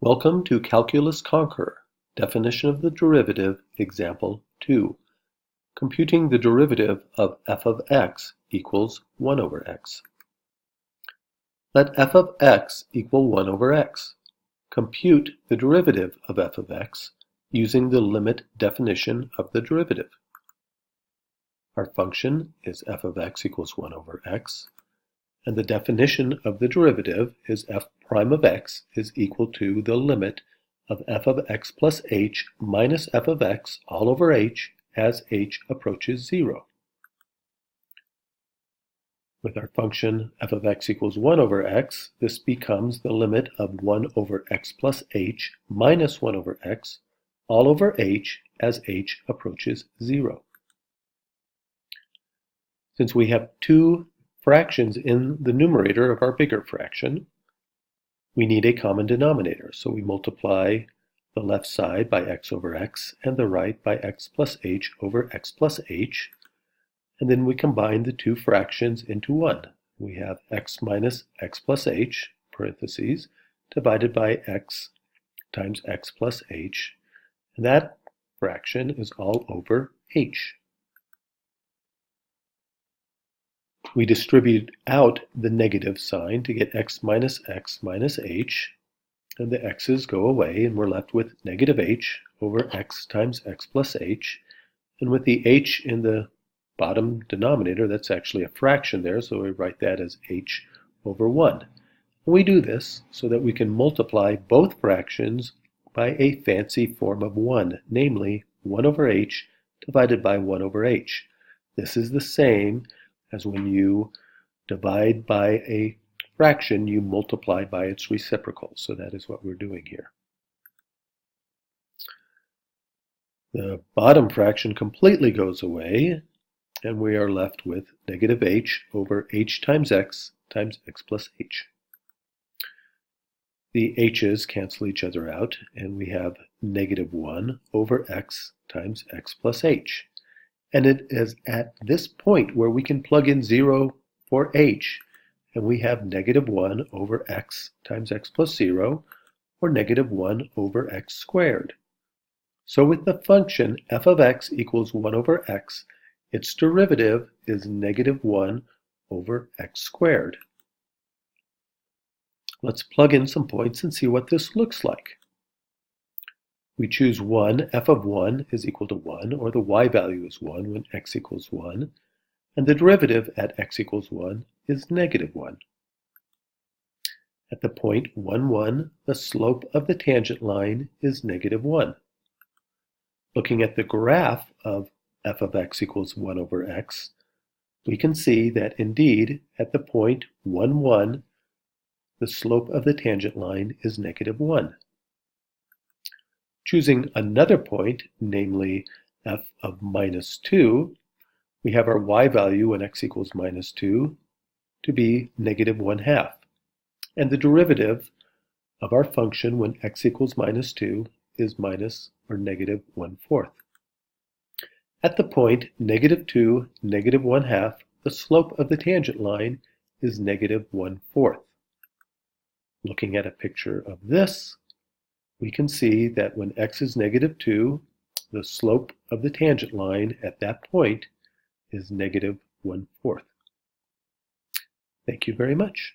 Welcome to Calculus Conqueror, definition of the derivative, example 2. Computing the derivative of f of x equals 1 over x. Let f of x equal 1 over x. Compute the derivative of f of x using the limit definition of the derivative. Our function is f of x equals 1 over x. And the definition of the derivative is f prime of x is equal to the limit of f of x plus h minus f of x all over h as h approaches 0. With our function f of x equals 1 over x, this becomes the limit of 1 over x plus h minus 1 over x all over h as h approaches 0. Since we have two fractions in the numerator of our bigger fraction, we need a common denominator. So we multiply the left side by x over x and the right by x plus h over x plus h. And then we combine the two fractions into one. We have x minus x plus h, parentheses, divided by x times x plus h. And that fraction is all over h. We distribute out the negative sign to get x minus h, and the x's go away, and we're left with negative h over x times x plus h. And with the h in the bottom denominator, that's actually a fraction there, so we write that as h over 1. And we do this so that we can multiply both fractions by a fancy form of 1, namely 1 over h divided by 1 over h. This is the same as when you divide by a fraction, you multiply by its reciprocal. So that is what we're doing here. The bottom fraction completely goes away, and we are left with negative h over h times x plus h. The h's cancel each other out, and we have negative 1 over x times x plus h. And it is at this point where we can plug in 0 for h, and we have negative 1 over x times x plus 0, or negative 1 over x squared. So with the function f of x equals 1 over x, its derivative is negative 1 over x squared. Let's plug in some points and see what this looks like. We choose 1, f of 1 is equal to 1, or the y value is 1 when x equals 1, and the derivative at x equals 1 is negative 1. At the point 1, 1, the slope of the tangent line is negative 1. Looking at the graph of f of x equals 1 over x, we can see that indeed at the point 1, 1, the slope of the tangent line is negative 1. Choosing another point, namely f of minus 2, we have our y value when x equals minus 2 to be negative 1/2. And the derivative of our function when x equals minus 2 is minus or negative 1/4. At the point negative 2, negative 1/2, the slope of the tangent line is negative 1/4. Looking at a picture of this, we can see that when x is negative 2, the slope of the tangent line at that point is negative 1/4. Thank you very much.